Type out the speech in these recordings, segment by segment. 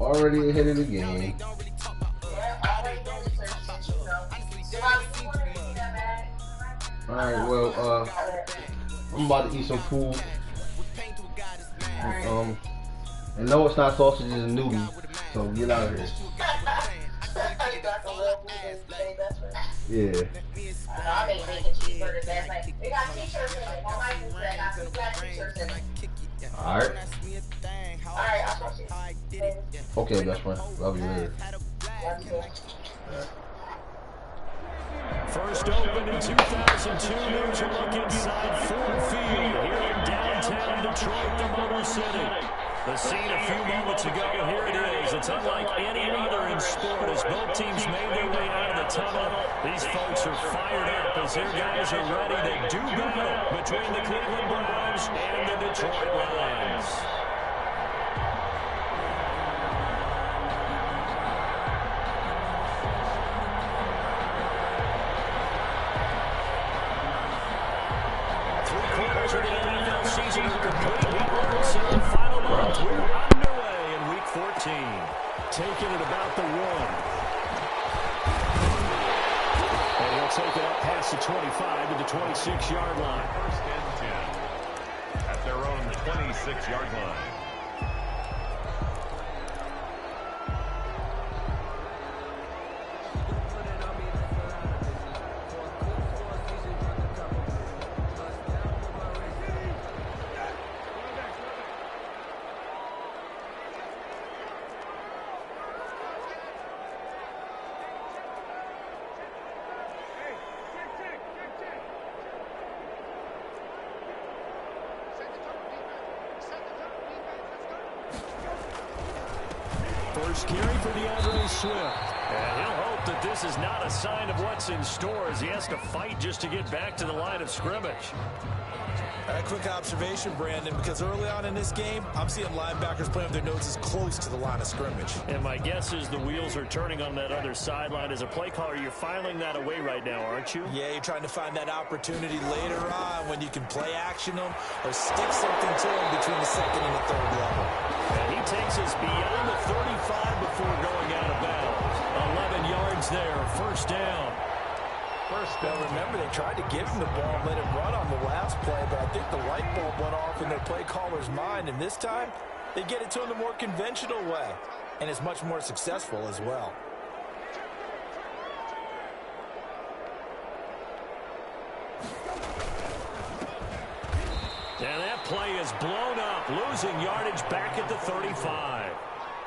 Already ahead of the game. Alright, well, I'm about to eat some food. And no, it's not sausage, it's a newbie. So get out of here. Yeah. I made bacon cheeseburgers last night. They got t-shirts in it. My wife said I got t-shirts in it. Alright. Alright, I'll talk to you. Okay, best friend. Love you later. Love you. First opened in 2002, there's a look inside Ford Field here in downtown Detroit, the Motor City. The scene a few moments ago, here it is. It's unlike any other in sport as both teams made their way out of the tunnel. These folks are fired up as their guys are ready to do battle between the Cleveland Browns and the Detroit Lions. Three-quarters of the NFL season are complete. So the final month, we're underway in Week 14. Taking it about the 1. And he'll take it up past the 25 to the 26-yard line. First and 10 at their own 26-yard line. First carry for DeAndre Swift. And he'll hope that this is not a sign of what's in store as he has to fight just to get back to the line of scrimmage. A quick observation, Brandon, because early on in this game, I'm seeing linebackers playing with their noses close to the line of scrimmage. And my guess is the wheels are turning on that other sideline. As a play caller, you're filing that away right now, aren't you? Yeah, you're trying to find that opportunity later on when you can play action them or stick something to them between the second and the third level. And he takes us beyond the 35 before going out of bounds. 11 yards there, first down. Now, remember, they tried to give him the ball and let him run on the last play, but I think the light bulb went off in their play caller's mind, and this time, they get it to him the more conventional way, and it's much more successful as well. And that play is blown up, losing yardage back at the 35.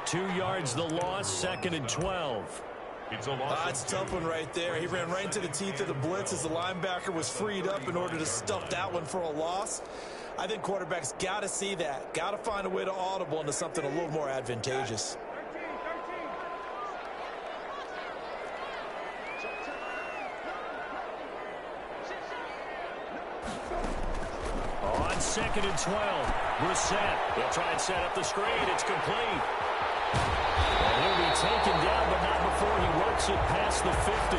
2 yards the loss, second and 12. It's a loss. It's a tough one right there. He ran right into the teeth of the blitz as the linebacker was freed up in order to stuff that one for a loss. I think quarterbacks got to see that. Got to find a way to audible into something a little more advantageous. On second and 12, Brissett. He'll try and set up the screen. It's complete. And he'll be taken down, but not before he works it past the 50.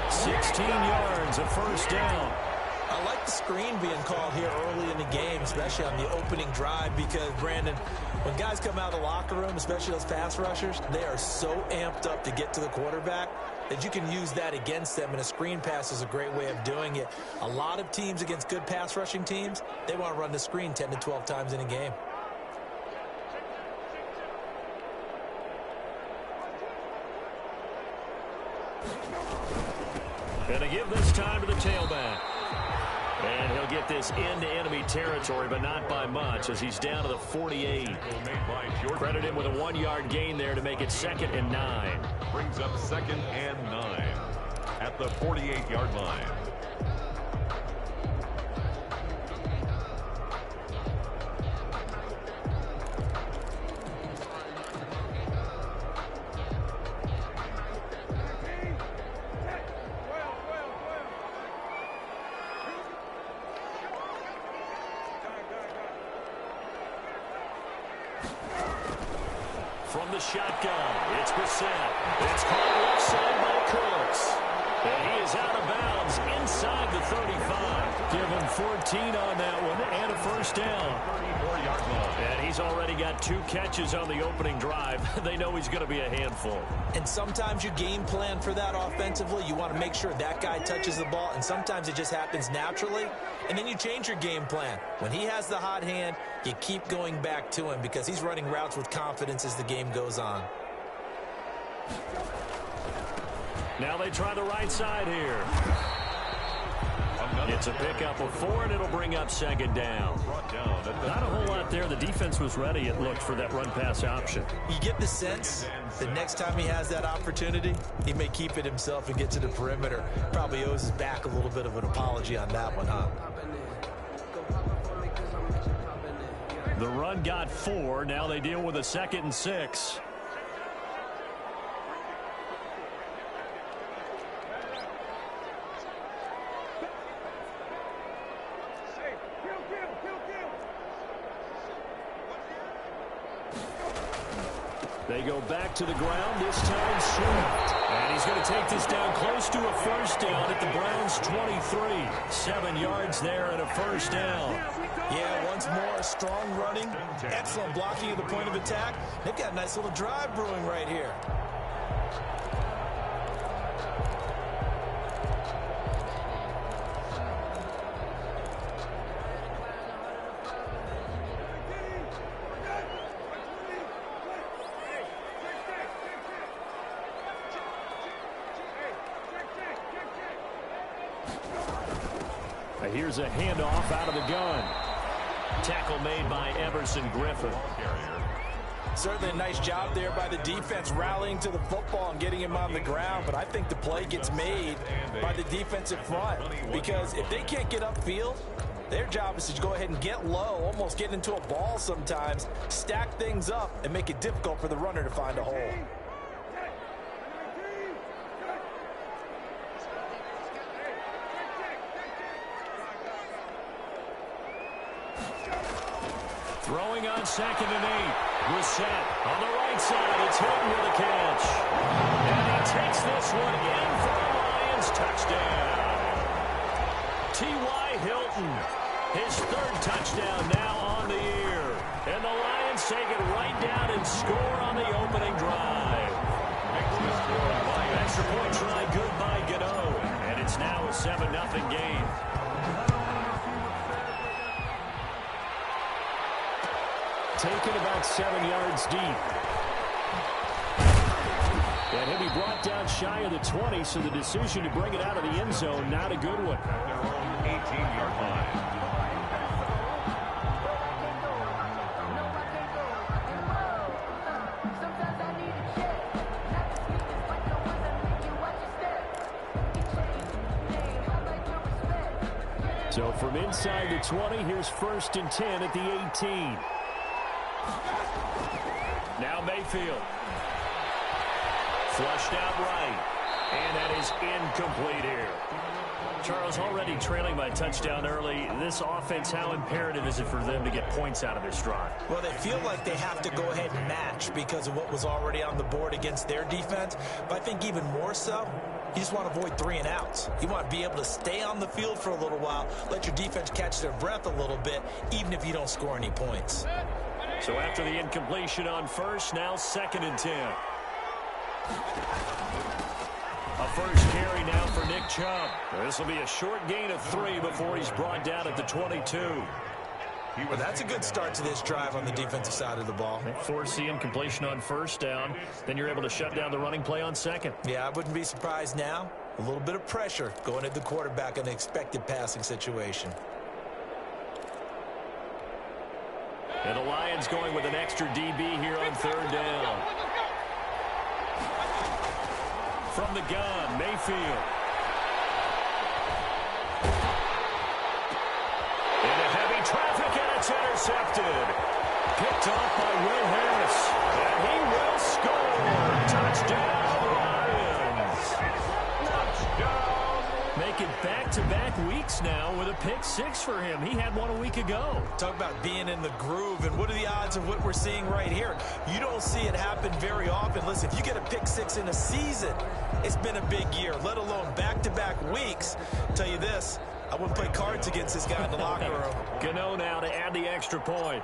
16 yards, a first down. I like the screen being called here early in the game, especially on the opening drive, because, Brandon, when guys come out of the locker room, especially those pass rushers, they are so amped up to get to the quarterback that you can use that against them, and a screen pass is a great way of doing it. A lot of teams against good pass rushing teams, they want to run the screen 10 to 12 times in a game. And they give this time to the tailback. And he'll get this into enemy territory, but not by much, as he's down to the 48. Credit him with a 1-yard gain there to make it second and 9. Brings up second and 9 at the 48-yard line. From the shotgun, it's Brissett. It's caught left side by Cooks. And he is out of bounds inside the 35. Give him 14 on that one and a first down. 34-yard line. And he's already got 2 catches on the opening drive. They know he's going to be a handful. And sometimes you game plan for that offensively. You want to make sure that guy touches the ball, and sometimes it just happens naturally, and then you change your game plan. When he has the hot hand, you keep going back to him because he's running routes with confidence as the game goes on. Now they try the right side here. It's a pickup of 4, and it'll bring up second down. Not a whole lot there. The defense was ready, it looked, for that run-pass option. You get the sense that next time he has that opportunity, he may keep it himself and get to the perimeter. Probably owes his back a little bit of an apology on that one, huh? The run got 4. Now they deal with a 2nd and 6. They go back to the ground, this time Swift. And he's going to take this down close to a first down at the Browns' 23. 7 yards there and a first down. Yeah, once more, strong running, excellent blocking at the point of attack. They've got a nice little drive brewing right here. Here's a handoff out of the gun. Tackle made by Everson Griffin. Certainly a nice job there by the defense rallying to the football and getting him on the ground, but I think the play gets made by the defensive front because if they can't get upfield, their job is to go ahead and get low, almost get into a ball sometimes, stack things up, and make it difficult for the runner to find a hole. Throwing on 2nd and 8. Reset on the right side. It's Hilton with a catch. And he takes this one in for a Lions touchdown. T.Y. Hilton, his 3rd touchdown now on the year. And the Lions take it right down and score on the opening drive. Extra point try good by Gano. And it's now a 7-0 game. Taken about 7 yards deep. And he'll be brought down shy of the 20, so the decision to bring it out of the end zone, not a good one. Their own 18-yard line. So from inside the 20, here's 1st and 10 at the 18. Now Mayfield. Flushed out right. And that is incomplete here. Charles, already trailing by touchdown early. This offense, how imperative is it for them to get points out of their stride? Well, they feel like they have to go ahead and match because of what was already on the board against their defense. But I think even more so, you just want to avoid 3 and outs. You want to be able to stay on the field for a little while, let your defense catch their breath a little bit, even if you don't score any points. So after the incompletion on 1st, now 2nd and 10. A first carry now for Nick Chubb. This will be a short gain of 3 before he's brought down at the 22. Well, that's a good start to this drive on the defensive side of the ball. Force the incompletion on 1st down. Then you're able to shut down the running play on 2nd. Yeah, I wouldn't be surprised now. A little bit of pressure going at the quarterback in an expected passing situation. And the Lions going with an extra DB here on 3rd down. From the gun, Mayfield. Into heavy traffic, and it's intercepted. Picked off by Will Harris. And he will score. Touchdown, Lions. Touchdown. Making back-to-back weeks now with a pick 6. 6 for him. He had one a week ago. Talk about being in the groove, and what are the odds of what we're seeing right here? You don't see it happen very often. Listen, if you get a pick 6 in a season, it's been a big year, let alone back-to-back weeks. Tell you this, I wouldn't play cards against this guy in the locker room. Gano now to add the extra point.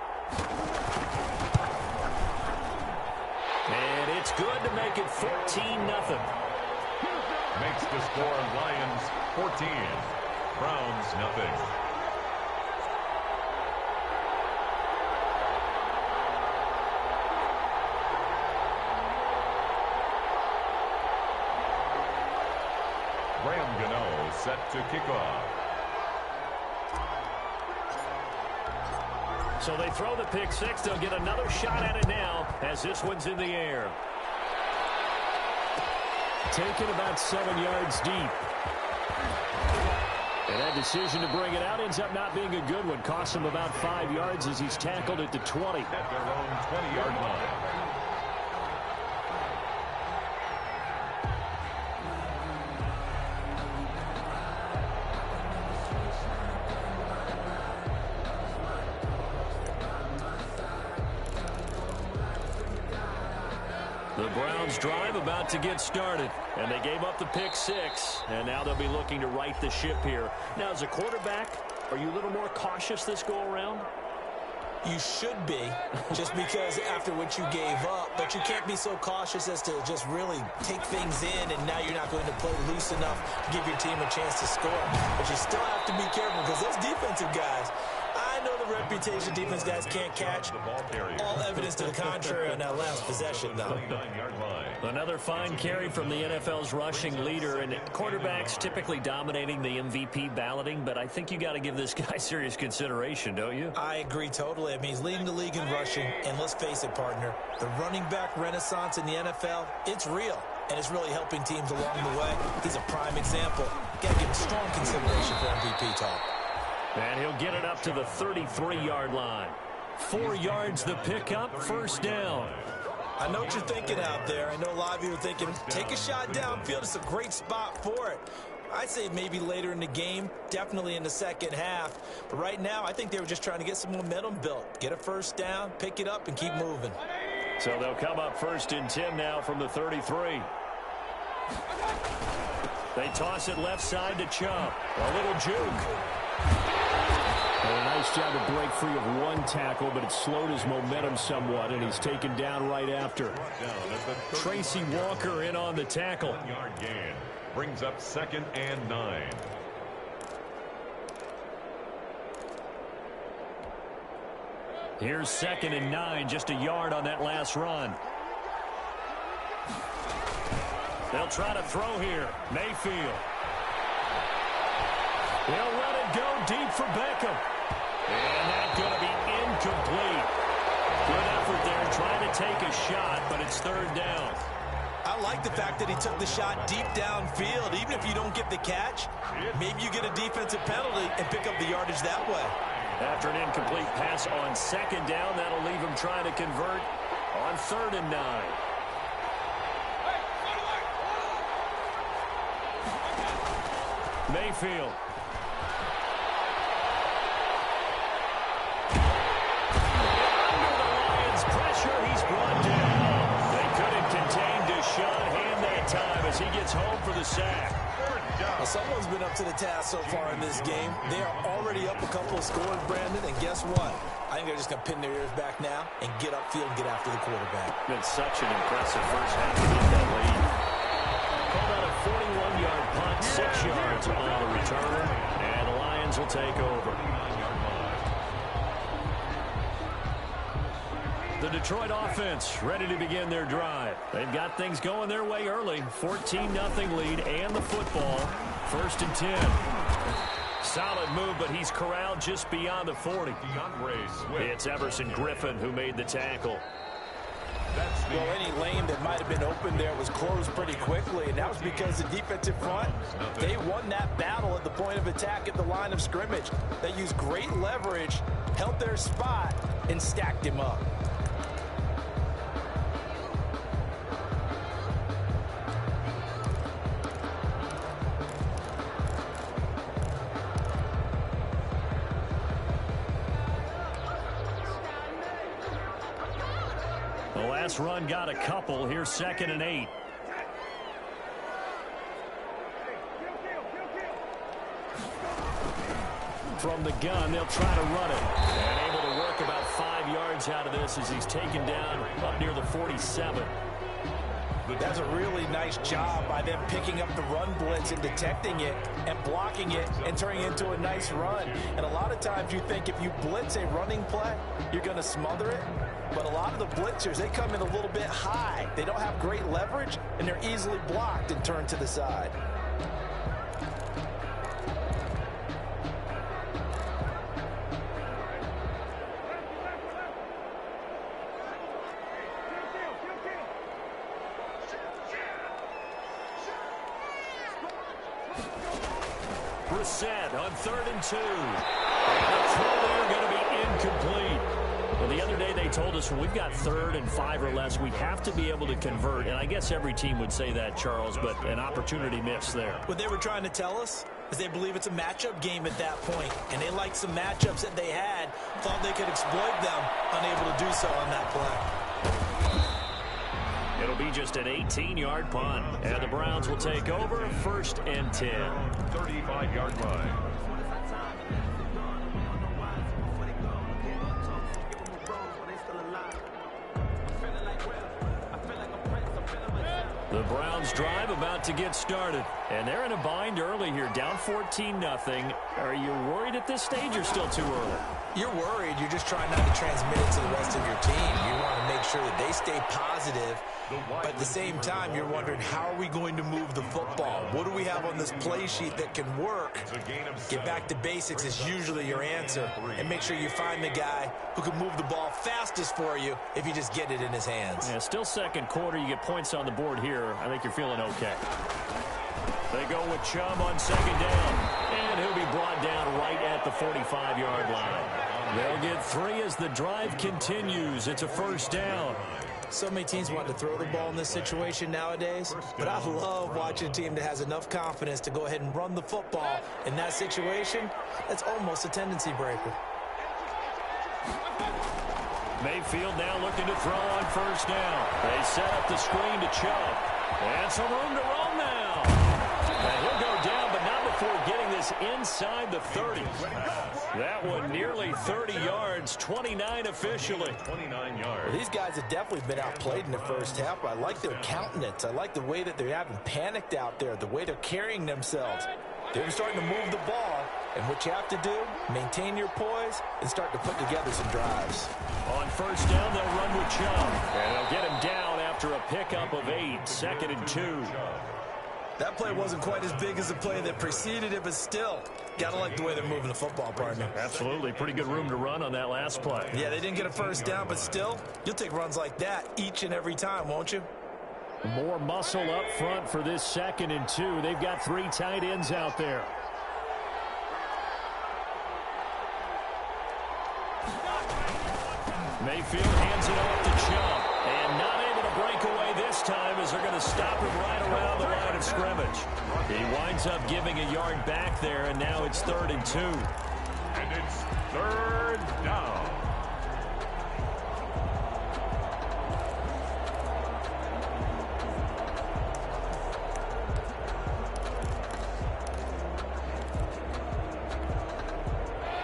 And it's good to make it 14-0. Makes the score Lions 14, Browns nothing. Graham Gano set to kick off. So they throw the pick 6. They'll get another shot at it now as this one's in the air. Taken about 7 yards deep. And that decision to bring it out ends up not being a good one. Costs him about 5 yards as he's tackled at the 20. At their own 20-yard line. The Browns drive about to get started, and they gave up the pick 6, and now they'll be looking to right the ship here. Now, as a quarterback, are you a little more cautious this go-around? You should be, just because after what you gave up, but you can't be so cautious as to just really take things in, and now you're not going to play loose enough to give your team a chance to score. But you still have to be careful because those defensive guys, I know the reputation defense guys can't catch. All evidence to the contrary on that last possession, though. Another fine carry from the NFL's rushing leader, and quarterbacks typically dominating the MVP balloting, but I think you got to give this guy serious consideration, don't you? I agree totally. I mean, he's leading the league in rushing, and let's face it, partner, the running back renaissance in the NFL, it's real, and it's really helping teams along the way. He's a prime example. Got to give him strong consideration for MVP talk. And he'll get it up to the 33-yard line. 4 yards the pickup, first down. I know what you're thinking out there. I know a lot of you are thinking, take a shot downfield. It's a great spot for it. I'd say maybe later in the game, definitely in the second half. But right now, I think they were just trying to get some momentum built. Get a first down, pick it up, and keep moving. So they'll come up 1st and 10 now from the 33. They toss it left side to Chubb. A little juke. And a nice job to break free of one tackle, but it slowed his momentum somewhat, and he's taken down right after. Tracy Walker in on the tackle. 1-yard gain brings up 2nd and 9. Here's 2nd and 9, just a yard on that last run. They'll try to throw here. Mayfield. They'll let it go deep for Beckham. And that's going to be incomplete. Good effort there trying to take a shot, but it's 3rd down. I like the fact that he took the shot deep downfield. Even if you don't get the catch, maybe you get a defensive penalty and pick up the yardage that way. After an incomplete pass on 2nd down, that'll leave him trying to convert on 3rd and 9. Mayfield. He's brought down. They couldn't contain Deshaun Hand that time as he gets home for the sack. Well, someone's been up to the task so far in this game. They are already up a couple of scores, Brandon, and guess what? I think they're just going to pin their ears back now and get upfield and get after the quarterback. It's such an impressive first half to get that lead. Called out a 41-yard punt, 6 yards on the return, and the Lions will take over. The Detroit offense ready to begin their drive. They've got things going their way early. 14-0 lead and the football. 1st and 10. Solid move, but he's corralled just beyond the 40. It's Everson Griffin who made the tackle. Well, any lane that might have been open there was closed pretty quickly, and that was because the defensive front, they won that battle at the point of attack at the line of scrimmage. They used great leverage, held their spot, and stacked him up. this run got a couple. Here's 2nd and 8. From the gun, they'll try to run it. And able to work about 5 yards out of this as he's taken down up near the 47. That's a really nice job by them picking up the run blitz and detecting it and blocking it and turning it into a nice run. And a lot of times you think if you blitz a running play, you're going to smother it. But a lot of the blitzers, they come in a little bit high. They don't have great leverage, and they're easily blocked and turned to the side. Set on 3rd and 2. And the throw there going to be incomplete. Well, the other day they told us when we've got 3rd and 5 or less, we have to be able to convert. And I guess every team would say that, Charles, but an opportunity missed there. What they were trying to tell us is they believe it's a matchup game at that point. And they liked some matchups that they had, thought they could exploit them, unable to do so on that play. It'll be just an 18-yard punt. And the Browns will take over 1st and 10. 35-yard line. The Browns drive about to get started. And they're in a bind early here, down 14-0. Are you worried at this stage or still too early? You're worried. You're just trying not to transmit it to the rest of your team. You want to make sure that they stay positive. But at the same time, you're wondering, how are we going to move the football? What do we have on this play sheet that can work? Get back to basics is usually your answer. And make sure you find the guy who can move the ball fastest for you if you just get it in his hands. Yeah, still 2nd quarter. You get points on the board here. I think you're feeling okay. They go with Chubb on 2nd down. And he'll be brought down right at the 45-yard line. They'll get 3 as the drive continues. It's a 1st down. So many teams want to throw the ball in this situation nowadays, but I love watching a team that has enough confidence to go ahead and run the football. In that situation, that's almost a tendency breaker. Mayfield now looking to throw on 1st down. They set up the screen to Chubb. And some room to roam now. And he'll go down, but not before getting this inside the 30. That one nearly 30 yards, 29 officially. 29 yards. Well, these guys have definitely been outplayed in the first half. I like their countenance. I like the way that they haven't panicked out there, the way they're carrying themselves. They're starting to move the ball, and what you have to do, maintain your poise and start to put together some drives. On 1st down, they'll run with Chubb. And they'll get him down after a pickup of 8, 2nd and 2. That play wasn't quite as big as the play that preceded it, but still, gotta like the way they're moving the football, partner. Absolutely. Pretty good room to run on that last play. Yeah, they didn't get a 1st down, but still, you'll take runs like that each and every time, won't you? More muscle up front for this 2nd and 2. They've got 3 tight ends out there. Mayfield hands it off to Chubb. And not able to break away this time as they're going to stop him right around the line of scrimmage. He winds up giving a yard back there, and now it's 3rd and 2. And it's 3rd down.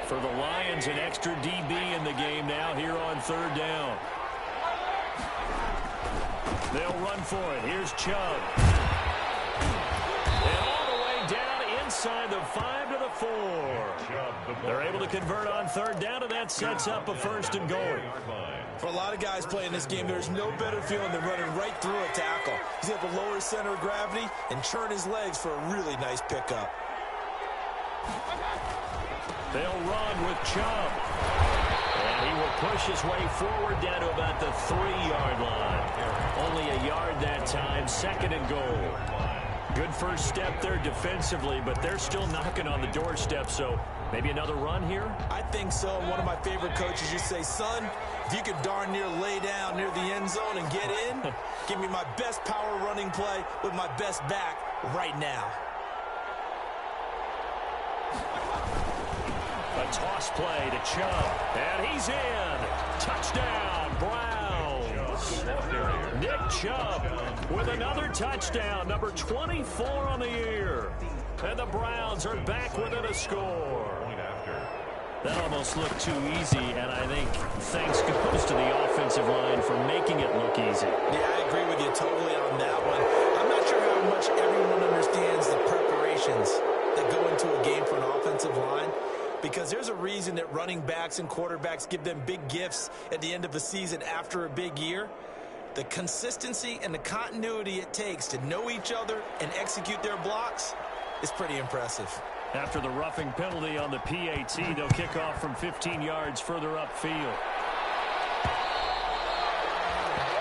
For the Lions, an extra DB in the game now here on 3rd down. They'll run for it. Here's Chubb. And all the way down inside the 5 to the 4. They're able to convert on 3rd down, and that sets up a 1st and goal. For a lot of guys playing this game, there's no better feeling than running right through a tackle. He's able to lower his center of gravity and churn his legs for a really nice pickup. They'll run with Chubb. And he will push his way forward down to about the 3-yard line. Only a yard that time, 2nd and goal. Good first step there defensively, but they're still knocking on the doorstep, so maybe another run here? I think so. One of my favorite coaches used to say, son, if you could darn near lay down near the end zone and get in, give me my best power running play with my best back right now. A toss play to Chubb, and he's in. Touchdown, Browns. yards. Nick Chubb with another touchdown, number 24 on the year. And the Browns are back within a score. That almost looked too easy, and I think thanks goes to the offensive line for making it look easy. Yeah, I agree with you totally on that one. I'm not sure how much everyone understands the preparations that go into a game for an offensive line, because there's a reason that running backs and quarterbacks give them big gifts at the end of the season after a big year. The consistency and the continuity it takes to know each other and execute their blocks is pretty impressive. After the roughing penalty on the PAT, they'll kick off from 15 yards further upfield.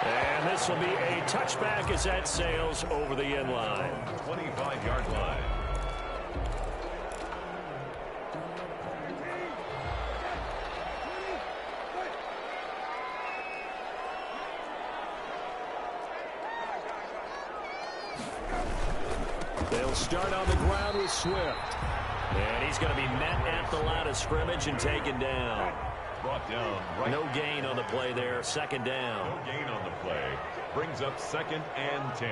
And this will be a touchback as that sails over the end line. 25-yard line. They'll start on the ground with Swift. And he's going to be met at the line of scrimmage and taken down. Brought down. Right. No gain on the play there. Second down. No gain on the play. Brings up 2nd and 10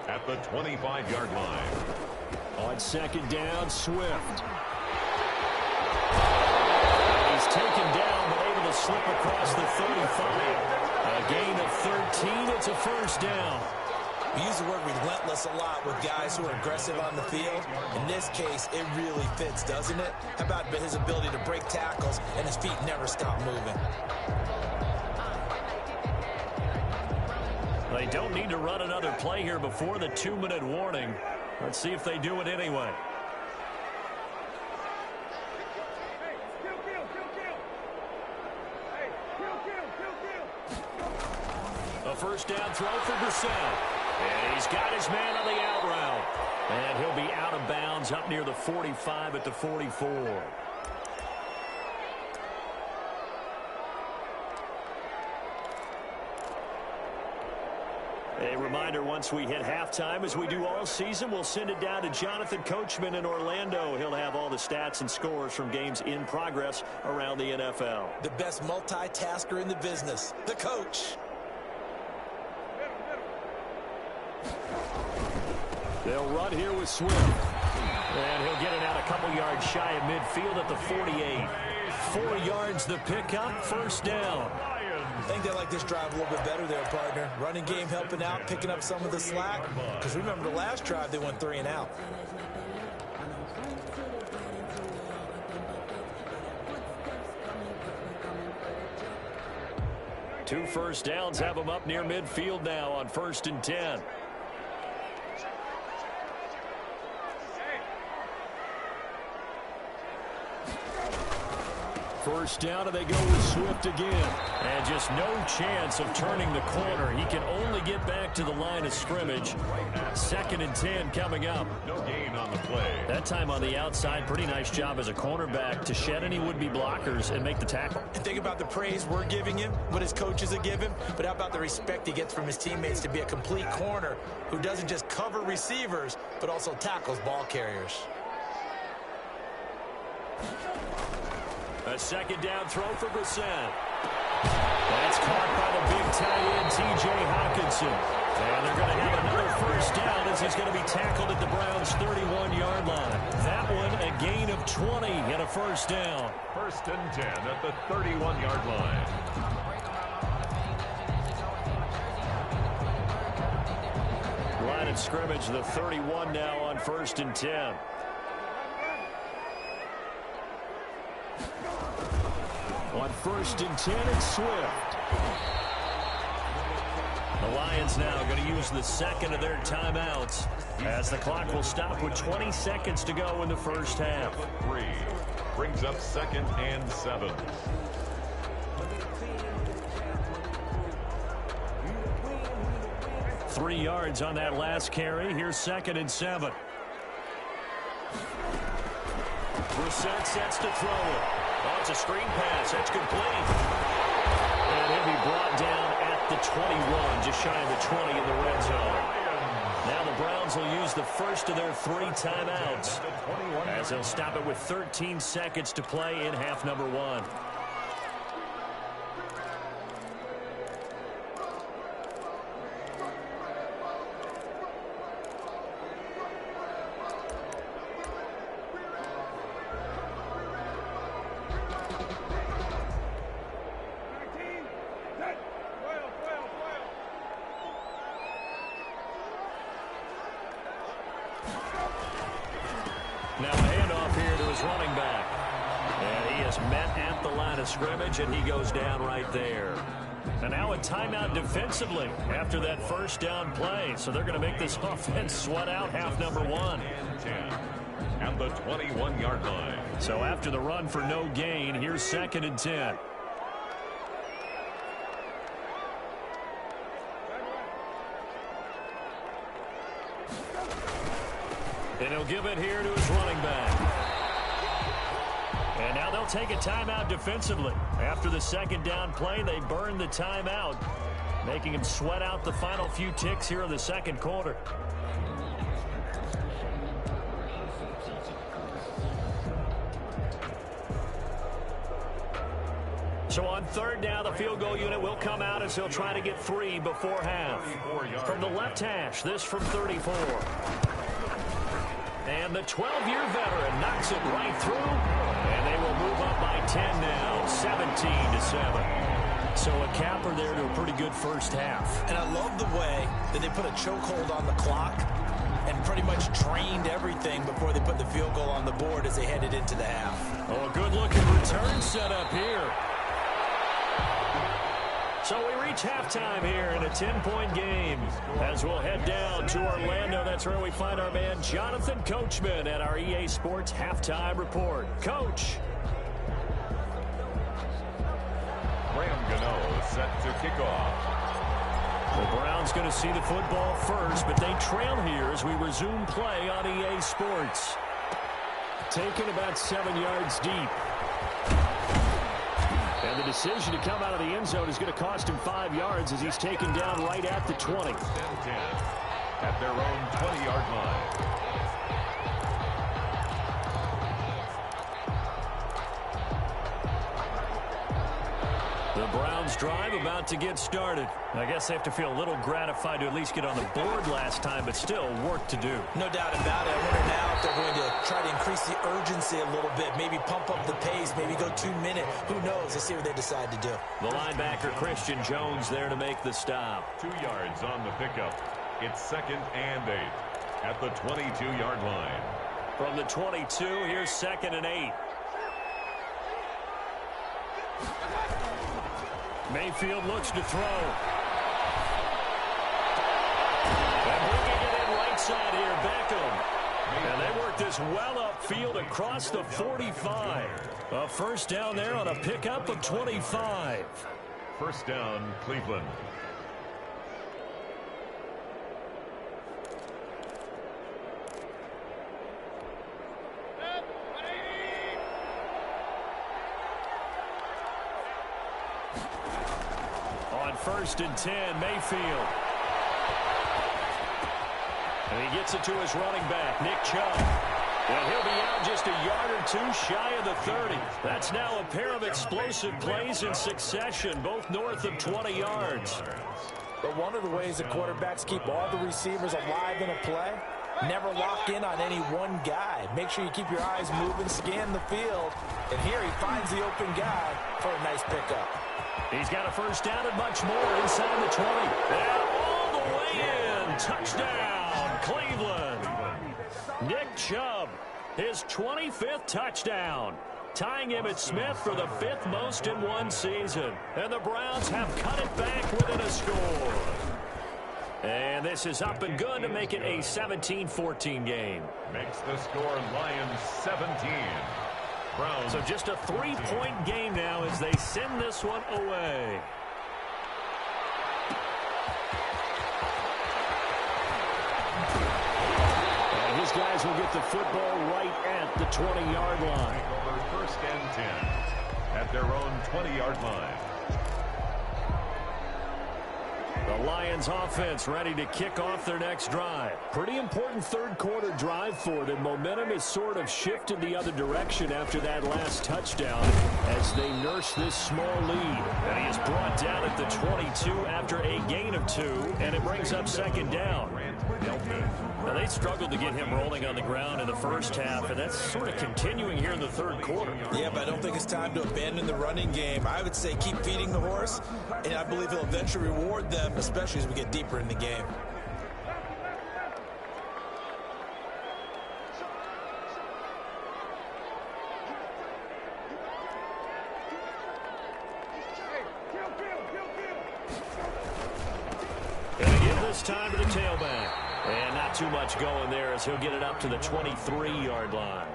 at the 25-yard line. On second down, Swift. He's taken down but able to slip across the 35. A gain of 13. It's a first down. We use the word relentless a lot with guys who are aggressive on the field. In this case, it really fits, doesn't it? How about his ability to break tackles and his feet never stop moving? They don't need to run another play here before the 2-minute warning. Let's see if they do it anyway. A first down throw for Brissett. And he's got his man on the out route. And he'll be out of bounds up near the 45 at the 44. A reminder, once we hit halftime, as we do all season, we'll send it down to Jonathan Coachman in Orlando. He'll have all the stats and scores from games in progress around the NFL. The best multitasker in the business, the coach. They'll run here with Swift. And he'll get it out a couple yards shy of midfield at the 48. 4 yards the pickup, first down. I think they like this drive a little bit better there, partner. Running game helping out, picking up some of the slack. Because remember the last drive, they went 3 and out. Two first downs have them up near midfield now on 1st and 10. First down, and they go with Swift again. And just no chance of turning the corner. He can only get back to the line of scrimmage. 2nd and 10 coming up. No gain on the play. That time on the outside, pretty nice job as a cornerback to shed any would-be blockers and make the tackle. And think about the praise we're giving him, what his coaches have given, but how about the respect he gets from his teammates to be a complete corner who doesn't just cover receivers, but also tackles ball carriers. A second down throw for Brissett. That's caught by the big tight end, T.J. Hockenson. And they're going to have another first down as he's going to be tackled at the Browns' 31-yard line. That one a gain of 20 and a first down. 1st and 10 at the 31-yard line. Line of scrimmage, the 31 now on 1st and 10. On 1st and 10, it's Swift. The Lions now going to use the second of their timeouts as the clock will stop with 20 seconds to go in the first half. 3 brings up 2nd and 7. Three yards on that last carry. Here's 2nd and 7. Brissett sets to throw it. Oh, it's a screen pass. That's complete. And he'll be brought down at the 21, just shy of the 20 in the red zone. Now the Browns will use the first of their 3 timeouts as they'll stop it with 13 seconds to play in half number 1. Now a handoff here to his running back. And he is met at the line of scrimmage, and he goes down right there. And now a timeout defensively after that first down play. So they're going to make this offense sweat out half number one. At the 21-yard line. So after the run for no gain, here's 2nd and 10. And he'll give it here to his running back. And now they'll take a timeout defensively. After the 2nd down play, they burn the timeout, making him sweat out the final few ticks here in the 2nd quarter. So on 3rd down, the field goal unit will come out as they'll try to get 3 before half. From the left hash, this from 34. And the 12-year veteran knocks it right through. And they will move up by 10 now, 17-7. So a capper there to a pretty good first half. And I love the way that they put a chokehold on the clock and pretty much drained everything before they put the field goal on the board as they headed into the half. Oh, a good-looking return set up here. So we reach halftime here in a 10-point game as we'll head down to Orlando. That's where we find our man Jonathan Coachman at our EA Sports Halftime Report. Coach. Graham Gano set to kick off. The Browns going to see the football first, but they trail here as we resume play on EA Sports. Taken about 7 yards deep. And the decision to come out of the end zone is going to cost him 5 yards as he's taken down right at the 20. 10 at their own 20-yard line. The Browns drive about to get started. I guess they have to feel a little gratified to at least get on the board last time, but still work to do. No doubt about it. I wonder now if they're going to try to increase the urgency a little bit, maybe pump up the pace, maybe go 2 minute. Who knows? Let's see what they decide to do. The linebacker, Christian Jones, there to make the stop. 2 yards on the pickup. It's 2nd and 8 at the 22-yard line. From the 22, here's 2nd and 8. Mayfield looks to throw. And bringing it in right side here, Beckham. And they work this well upfield across the 45. A first down there on a pickup of 25. First down, Cleveland. On 1st and 10, Mayfield. And he gets it to his running back, Nick Chubb. And he'll be out just a yard or 2 shy of the 30. That's now a pair of explosive plays in succession, both north of 20 yards. But one of the ways that quarterbacks keep all the receivers alive in a play, never lock in on any one guy. Make sure you keep your eyes moving, scan the field. And here he finds the open guy for a nice pickup. He's got a first down and much more inside the 20. And all the way in. Touchdown, Cleveland. Nick Chubb, his 25th touchdown, tying Emmitt Smith for the 5th most in one season. And the Browns have cut it back within a score. And this is up and good to make it a 17-14 game. Makes the score Lions 17. Browns. So just a 3-point game now as they send this one away. And his guys will get the football right at the 20-yard line. Over 1st and 10 at their own 20-yard line. The Lions offense ready to kick off their next drive. Pretty important 3rd quarter drive for them. Momentum has sort of shifted the other direction after that last touchdown as they nurse this small lead. And he is brought down at the 22 after a gain of 2, and it brings up 2nd down. Now, they struggled to get him rolling on the ground in the first half, and that's sort of continuing here in the 3rd quarter. Yeah, but I don't think it's time to abandon the running game. I would say keep feeding the horse, and I believe he'll eventually reward them, especially as we get deeper in the game. And again this time to the tailback. And not too much going there as he'll get it up to the 23-yard line.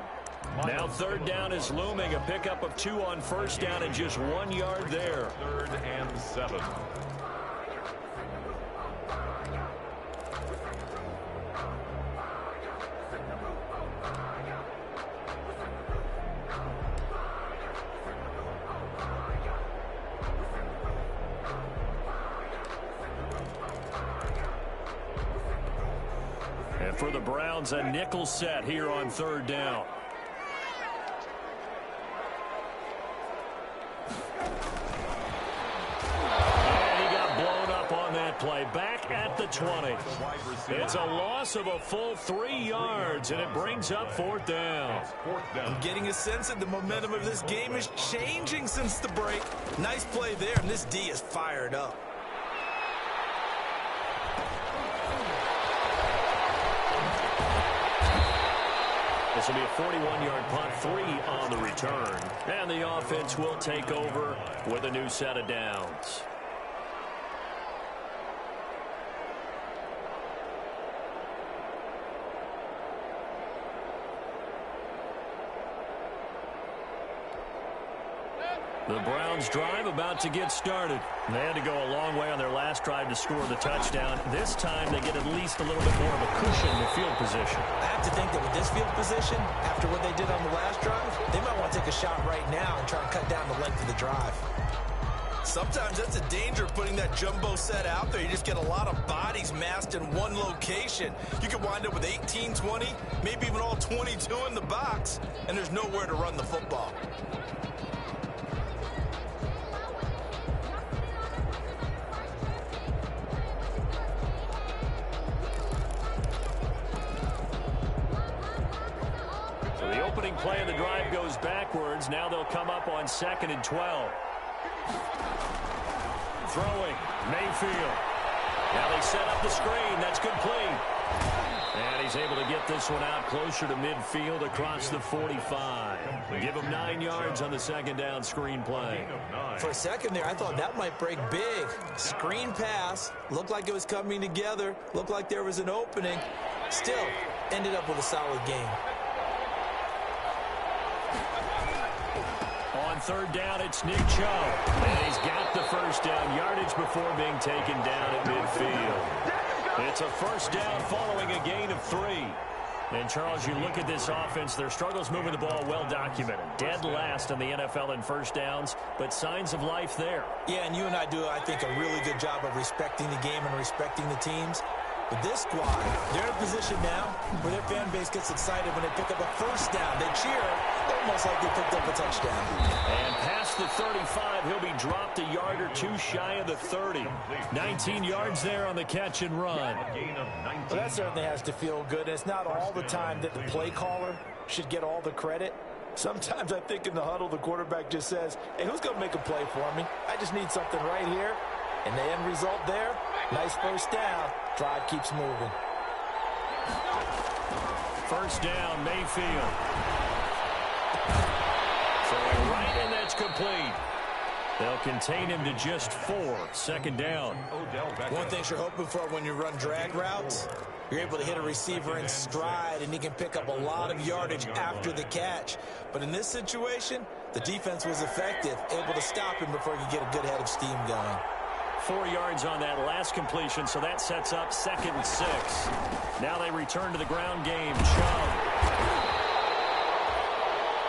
Now third down is looming. A pickup of 2 on first down and just 1 yard there. 3rd and 7. And for the Browns, a nickel set here on third down. Play back at the 20. It's a loss of a full 3 yards, and it brings up 4th down. I'm getting a sense that the momentum of this game is changing since the break. Nice play there, and this D is fired up. This will be a 41-yard punt, 3 on the return. And the offense will take over with a new set of downs. The Browns drive about to get started. They had to go a long way on their last drive to score the touchdown. This time they get at least a little bit more of a cushion in the field position. I have to think that with this field position, after what they did on the last drive, they might want to take a shot right now and try and cut down the length of the drive. Sometimes that's a danger of putting that jumbo set out there. You just get a lot of bodies massed in one location. You could wind up with 18, 20, maybe even all 22 in the box, and there's nowhere to run the football. Play of the drive goes backwards. Now they'll come up on 2nd and 12. Throwing, Mayfield. Now they set up the screen. That's complete. And he's able to get this one out closer to midfield across the 45. Give him 9 yards on the 2nd down screen play. For a second there, I thought that might break big. Screen pass. Looked like it was coming together. Looked like there was an opening. Still, ended up with a solid game. On 3rd down, it's Nick Chubb. And he's got the first down yardage before being taken down at midfield. It's a first down following a gain of 3. And, Charles, you look at this offense, their struggles moving the ball well documented. Dead last in the NFL in first downs, but signs of life there. Yeah, and you and I do, I think, a really good job of respecting the game and respecting the teams. But this squad, they're in a position now where their fan base gets excited when they pick up a first down. They cheer almost like they picked up a touchdown. And past the 35, he'll be dropped a yard or 2 shy of the 30. 19 yards there on the catch and run. Well, that certainly has to feel good. It's not all the time that the play caller should get all the credit. Sometimes I think in the huddle, the quarterback just says, hey, who's going to make a play for me? I just need something right here. And the end result there, nice first down. Drive keeps moving. First down, Mayfield. Throwing right, and that's complete. They'll contain him to just 4. 2nd down. One thing you're hoping for when you run drag routes, you're able to hit a receiver in stride, and he can pick up a lot of yardage after the catch. But in this situation, the defense was effective, able to stop him before he could get a good head of steam going. 4 yards on that last completion, so that sets up 2nd and 6. Now they return to the ground game. Chubb.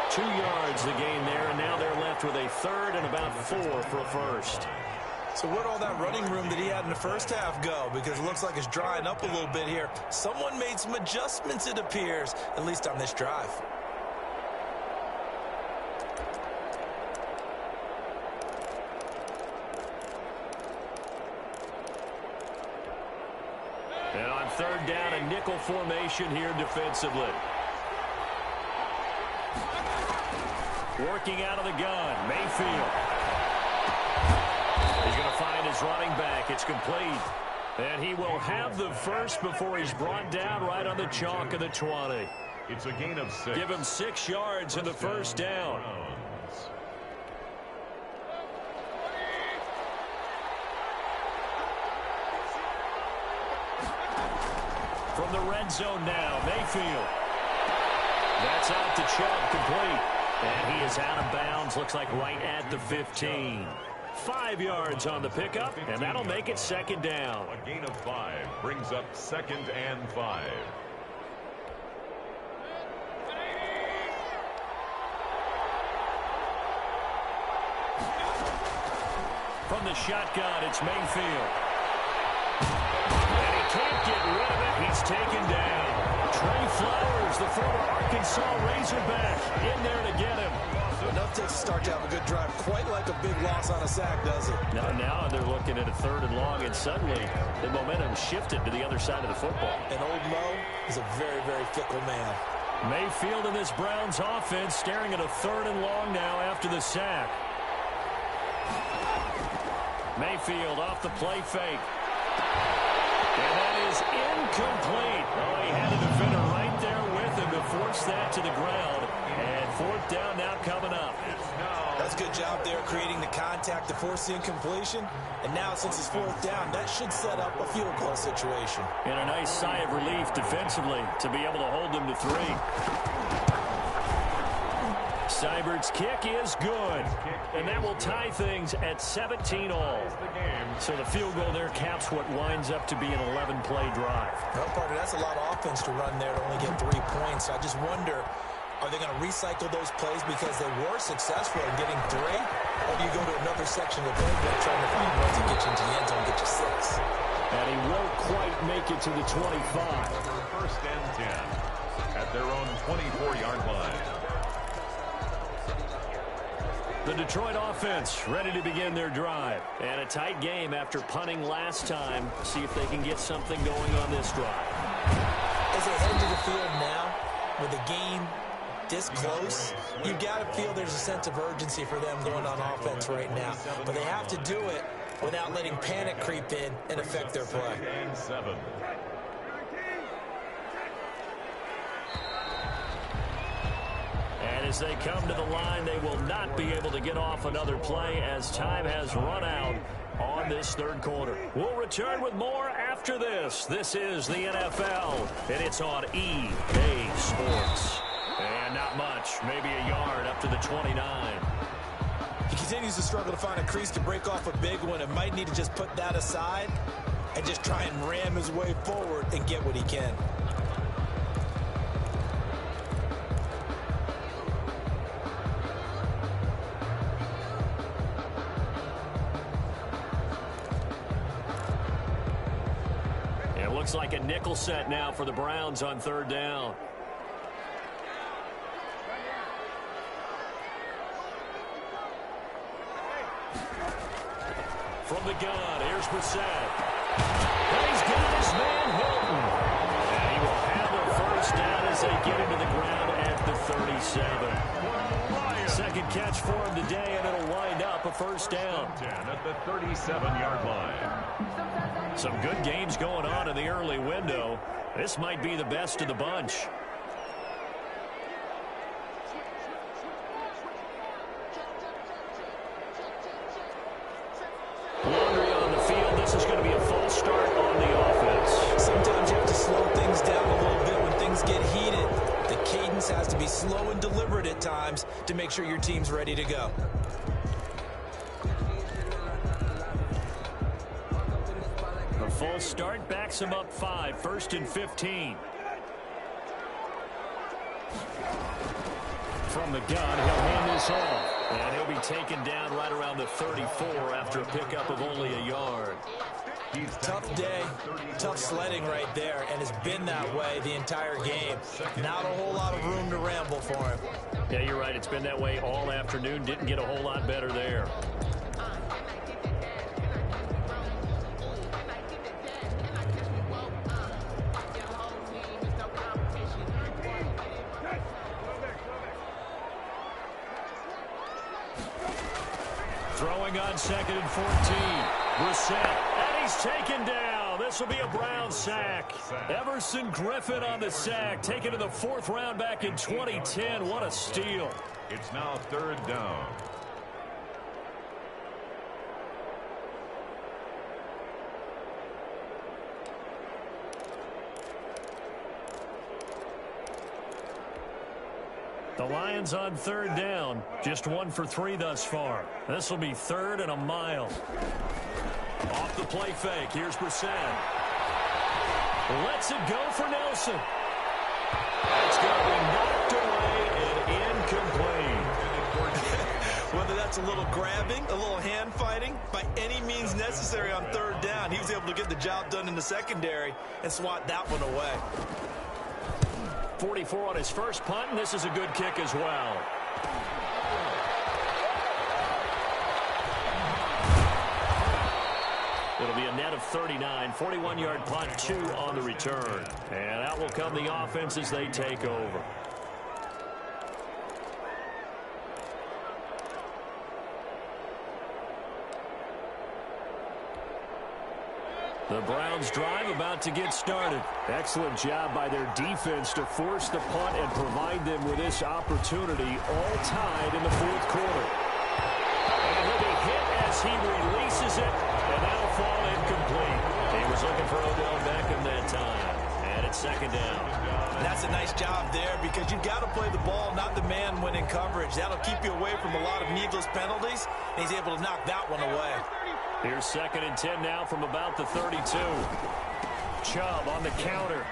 2 yards the gain there, and now they're left with a 3rd and about 4 for a first. So where'd all that running room that he had in the first half go? Because it looks like it's drying up a little bit here. Someone made some adjustments, it appears, at least on this drive. And on 3rd down, a nickel formation here defensively. Working out of the gun, Mayfield. He's going to find his running back. It's complete. And he will have the first before he's brought down right on the chalk of the 20. It's a gain of 6. Give him 6 yards in the first down. From the red zone now, Mayfield. That's out to Chubb, complete. And he is out of bounds, looks like right at the 15. 5 yards on the pickup, and that'll make it second down. A gain of 5 brings up 2nd and 5. From the shotgun, it's Mayfield. And he can't get rid of it. He's taken down. Trey Flowers, the former Arkansas Razorback, in there to get him. Enough to start to have a good drive. Quite like a big loss on a sack, does it? Now they're looking at a 3rd and long, and suddenly the momentum shifted to the other side of the football. And old Mo is a very, very fickle man. Mayfield in this Browns offense staring at a 3rd and long now after the sack. Mayfield off the play fake. And that is incomplete. Oh, he had a defender right there with him to force that to the ground. And 4th down now coming up. That's a good job there creating the contact to force the incompletion. And now since it's 4th down, that should set up a field goal situation. And a nice sigh of relief defensively to be able to hold them to 3. Seibert's kick is good, and that will tie things at 17 all. So the field goal there caps what winds up to be an 11-play drive. Well, partner, that's a lot of offense to run there to only get 3 points. I just wonder, are they going to recycle those plays because they were successful in getting 3? Or do you go to another section of the playbook trying to find one to get you into the end zone and get you 6? And he won't quite make it to the 25. 1st and 10 at their own 24-yard line. The Detroit offense ready to begin their drive. And a tight game after punting last time. See if they can get something going on this drive. As they head to the field now, with the game this close, you've got to feel there's a sense of urgency for them going on offense right now. But they have to do it without letting panic creep in and affect their play. And 7. And as they come to the line, they will not be able to get off another play as time has run out on this 3rd quarter. We'll return with more after this. This is the NFL, and it's on EA Sports. And not much, maybe a yard up to the 29. He continues to struggle to find a crease to break off a big one and might need to just put that aside and just try and ram his way forward and get what he can. Looks like a nickel set now for the Browns on 3rd down. From the gun, here's Brissett. And he's got his man Hilton. And he will have a 1st down as they get into the ground at the 37. 2nd catch for him today, and it'll wind up a 1st down. 10 at the 37-yard line. Some good games going on in the early window. This might be the best of the bunch. Laundry on the field. This is going to be a false start on the offense. Sometimes you have to slow things down a little bit when things get heated. The cadence has to be slow and deliberate at times to make sure your team's ready to go. A false start backs him up 5, 1st and 15. From the gun, he'll hand this off. And he'll be taken down right around the 34 after a pickup of only a yard. Tough day, tough sledding right there, and it's been that way the entire game. Not a whole lot of room to ramble for him. Yeah, you're right. It's been that way all afternoon. Didn't get a whole lot better there. Throwing on 2nd and 14. Brissett, and he's taken down. This will be a Brown sack. Everson Griffin on the sack, taken to the 4th round back in 2010. What a steal. It's now 3rd down. The Lions on third down. Just 1 for 3 thus far. This will be 3rd and a mile. Off the play fake. Here's Brissett. Lets it go for Nelson. It's going to be knocked away and incomplete. Whether that's a little grabbing, a little hand fighting, by any means necessary on third down, he was able to get the job done in the secondary and swat that one away. 44 on his first punt, and this is a good kick as well. It'll be a net of 39, 41-yard punt, 2 on the return. And out will come the offense as they take over. The Browns drive about to get started. Excellent job by their defense to force the punt and provide them with this opportunity, all tied in the 4th quarter. And he'll be hit as he releases it, and that'll fall incomplete. He was looking for Odell Beckham that time, and it's 2nd down. That's a nice job there because you've got to play the ball, not the man when in coverage. That'll keep you away from a lot of needless penalties, and he's able to knock that one away. Here's 2nd and 10 now from about the 32. Chubb on the counter.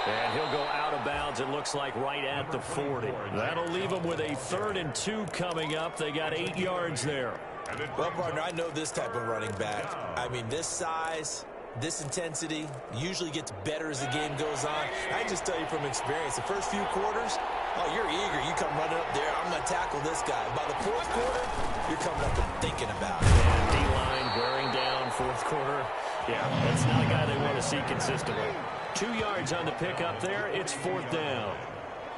And he'll go out of bounds, it looks like, right at the 40. That'll leave him with a 3rd and 2 coming up. They got 8 yards there. Well, partner, I know this type of running back. I mean, this size, this intensity usually gets better as the game goes on. I just tell you from experience, the first few quarters, oh, you're eager. You come running up there. I'm going to tackle this guy. By the 4th quarter, you're coming up and thinking about it. And D-line wearing down 4th quarter. Yeah, that's not a guy they want to see consistently. 2 yards on the pickup there. It's 4th down.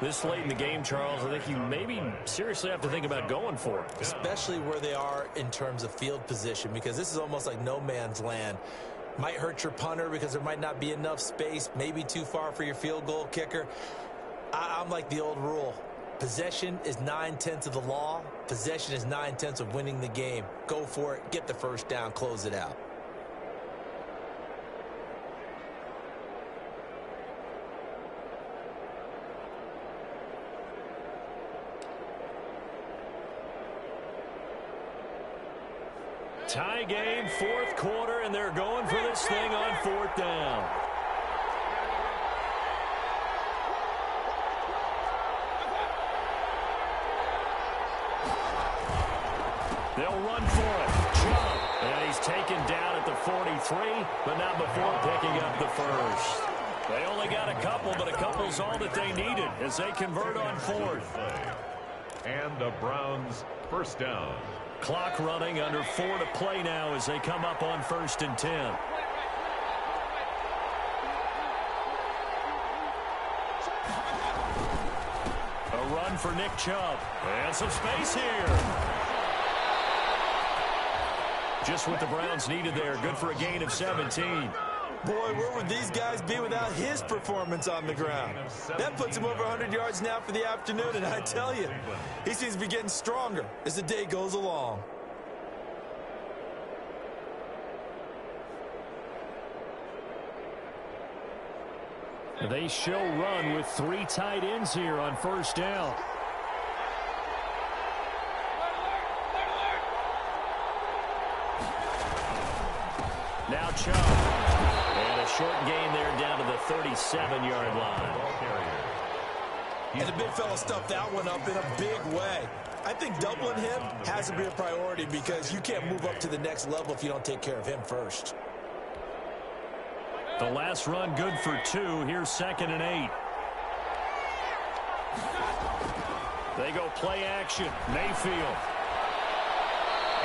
This late in the game, Charles, I think you maybe seriously have to think about going for it. Especially where they are in terms of field position, because this is almost like no man's land. Might hurt your punter because there might not be enough space, maybe too far for your field goal kicker. I'm like the old rule. Possession is 9/10 of the law. Possession is 9/10 of winning the game. Go for it. Get the first down. Close it out. Tie game, 4th quarter, and they're going for this thing on 4th down. They'll run for it. Chubb. And he's taken down at the 43, but not before picking up the 1st. They only got a couple, but a couple's all that they needed as they convert on 4th. And the Browns 1st down. Clock running, under 4 to play now as they come up on 1st and 10. A run for Nick Chubb. And some space here. Just what the Browns needed there. Good for a gain of 17. Boy, where would these guys be without his performance on the ground? That puts him over 100 yards now for the afternoon, and I tell you, he seems to be getting stronger as the day goes along. They show run with 3 tight ends here on 1st down. Now Chubb. And a short gain there down to the 37-yard line. And the big fella stuffed that one up in a big way. I think doubling him has to be a priority because you can't move up to the next level if you don't take care of him first. The last run good for 2. Here's 2nd and 8. They go play action. Mayfield.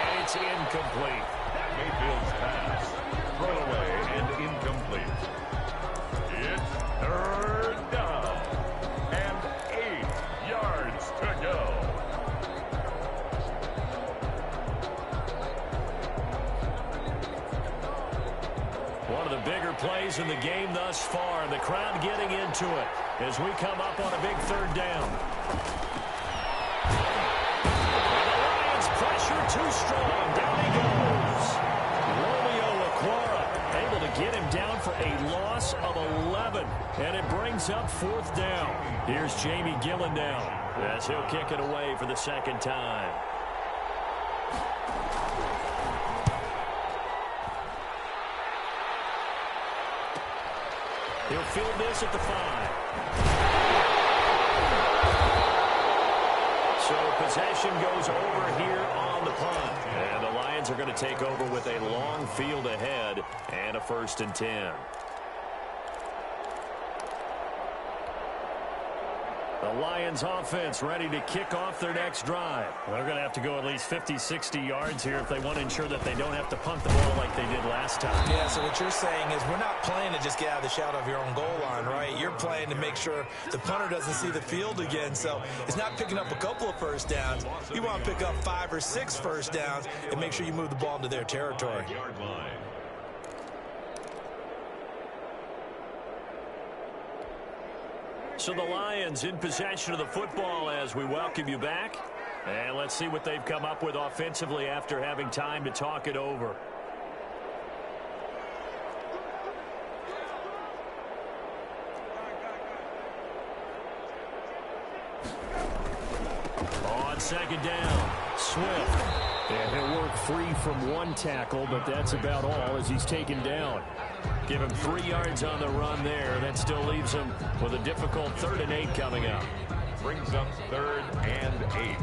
And it's incomplete. Mayfield's pass. Thrown away and incomplete. It's 3rd down. And 8 yards to go. One of the bigger plays in the game thus far. The crowd getting into it as we come up on a big 3rd down. And the Lions pressure too strong. Down he goes. Romeo Okwara able to get him down for a loss of 11. And it brings up 4th down. Here's Jamie Gillen now as he'll kick it away for the 2nd time. He'll field this at the 5. So possession goes over here on the punt. And the Lions are going to take over with a long field ahead and a 1st and 10. The Lions offense ready to kick off their next drive. They're going to have to go at least 50, 60 yards here if they want to ensure that they don't have to punt the ball like they did last time. Yeah, so what you're saying is we're not playing to just get out of the shadow of your own goal line, right? You're playing to make sure the punter doesn't see the field again. So it's not picking up a couple of 1st downs. You want to pick up 5 or 6 1st downs and make sure you move the ball into their territory. So the Lions in possession of the football as we welcome you back. And let's see what they've come up with offensively after having time to talk it over. On 2nd down, Swift. And he'll work free from 1 tackle, but that's about all as he's taken down. Give him 3 yards on the run there. That still leaves him with a difficult 3rd and 8 coming up. Brings up 3rd and 8.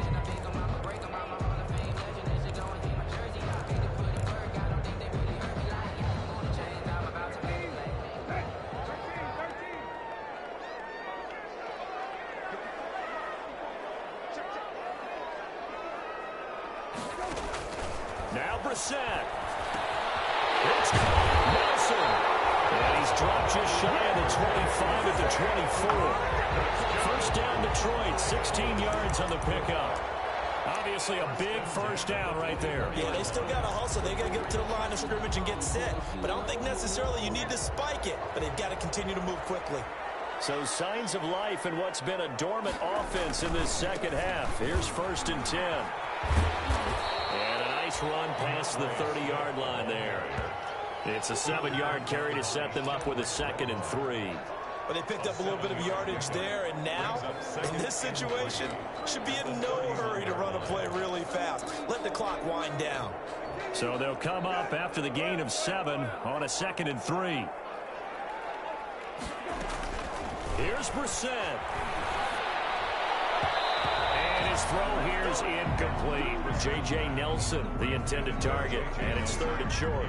Now Brissett. It's Nelson. And he's dropped just shy of the 25 at the 24. 1st down Detroit, 16 yards on the pickup. Obviously a big 1st down right there. Yeah, they still got to hustle. They got to get to the line of scrimmage and get set. But I don't think necessarily you need to spike it. But they've got to continue to move quickly. So signs of life in what's been a dormant offense in this 2nd half. Here's 1st and 10. And a nice run past the 30-yard line there. It's a 7-yard carry to set them up with a 2nd and 3. But they picked up a little bit of yardage there, and now, in this situation, should be in no hurry to run a play really fast. Let the clock wind down. So they'll come up after the gain of 7 on a 2nd and 3. Here's Brissett. And his throw here is incomplete. J.J. Nelson, the intended target, and it's 3rd and short.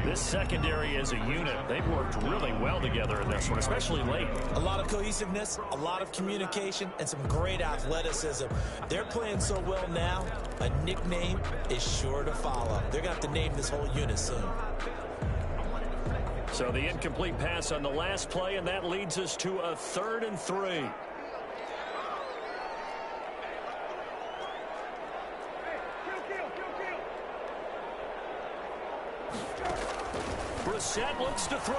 This secondary as a unit, they've worked really well together in this one, especially late. A lot of cohesiveness, a lot of communication, and some great athleticism. They're playing so well now, a nickname is sure to follow. They're going to have to name this whole unit soon. So the incomplete pass on the last play, and that leads us to a 3rd and 3. Brissett looks to throw.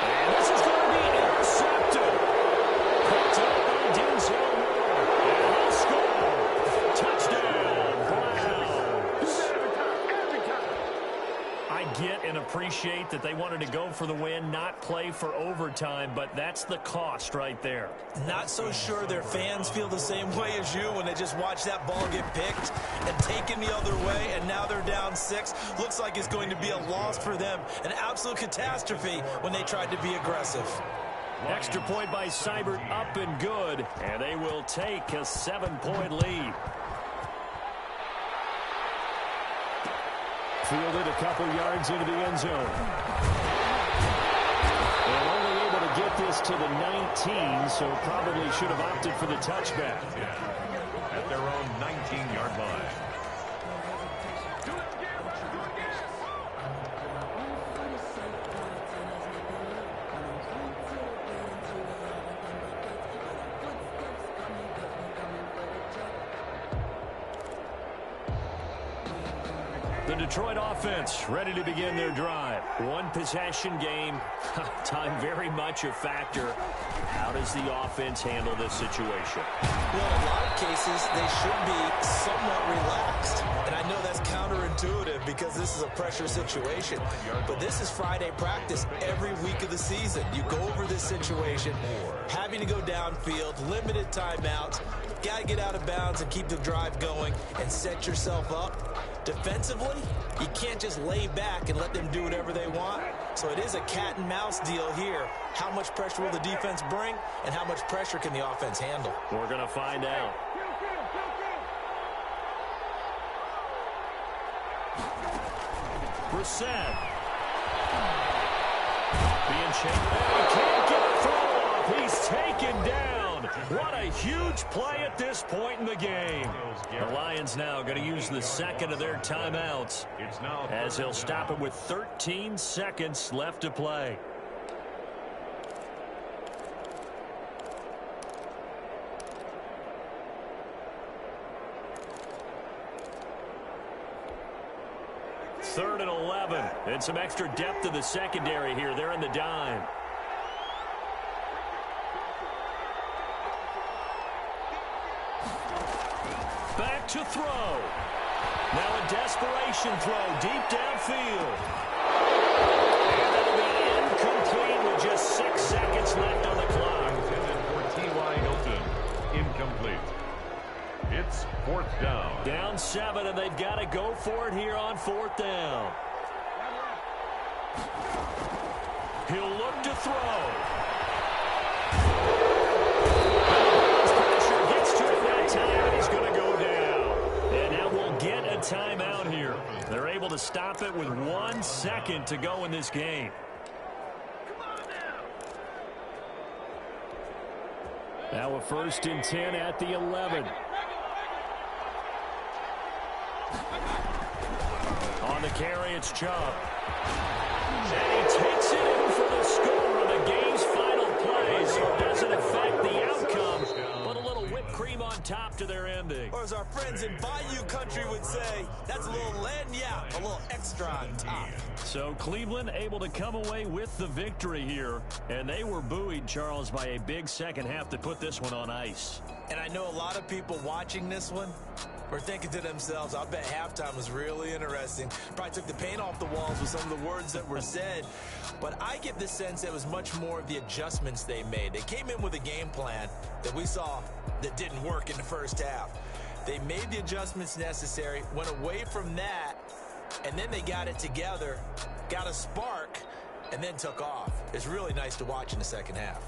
And this is going to be intercepted. Picked up by Denzel Ward. And he'll score. Touchdown, Browns. I get and appreciate that they wanted to go for the win, not play for overtime, but that's the cost right there. Not so sure their fans feel the same way as you when they just watch that ball get picked and taken the other way, and now they're down 6. Looks like it's going to be a loss for them. An absolute catastrophe when they tried to be aggressive. Extra point by Seibert, up and good, and they will take a 7-point lead. Fielded a couple yards into the end zone. And only able to get this to the 19, so probably should have opted for the touchback. At their own 19-yard line. The Detroit offense ready to begin their drive. One possession game. Time very much a factor. How does the offense handle this situation? Well, in a lot of cases, they should be somewhat relaxed. And I know that's counterintuitive because this is a pressure situation. But this is Friday practice every week of the season. You go over this situation, having to go downfield, limited timeouts, got to get out of bounds and keep the drive going and set yourself up. Defensively, you can't just lay back and let them do whatever they want. So it is a cat and mouse deal here. How much pressure will the defense bring, and how much pressure can the offense handle? We're going to find out. Brissett. Being chased. He can't get a throw off. He's taken down. What a huge play at this point in the game. The Lions now going to use the second of their timeouts as they'll stop it with 13 seconds left to play. Third and 11. And some extra depth to the secondary here. They're in the dime. Back to throw. Now a desperation throw deep downfield. And that'll be incomplete with just 6 seconds left on the clock. Intended for T.Y. Hilton. Incomplete. It's fourth down. Down 7, and they've got to go for it here on fourth down. He'll look to throw. Pressure gets to it that time, and he's going to go down. And now we'll get a timeout here. They're able to stop it with 1 second to go in this game. Now a 1st and 10 at the 11. On the carry, it's Chubb. And he takes it in for the score on the game's final play, so it doesn't affect the outcome, but a little whipped cream on top to their ending. Or as our friends in Bayou Country would say, that's a little lagniappe, a little extra on top. So Cleveland able to come away with the victory here, and they were buoyed, Charles, by a big second half to put this one on ice. And I know a lot of people watching this one were thinking to themselves, I bet halftime was really interesting. Probably took the paint off the walls with some of the words that were said. But I get the sense it was much more of the adjustments they made. They came in with a game plan that we saw that didn't work in the first half. They made the adjustments necessary, went away from that, and then they got it together, got a spark, and then took off. It's really nice to watch in the second half.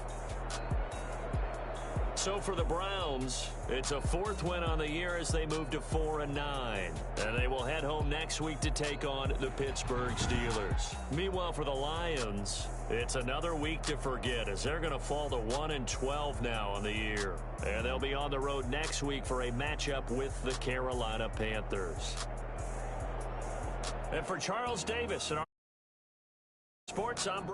So for the Browns, it's a 4th win on the year as they move to 4-9. And they will head home next week to take on the Pittsburgh Steelers. Meanwhile, for the Lions, it's another week to forget as they're going to fall to 1-12 now on the year. And they'll be on the road next week for a matchup with the Carolina Panthers. And for Charles Davis and our Sports, I'm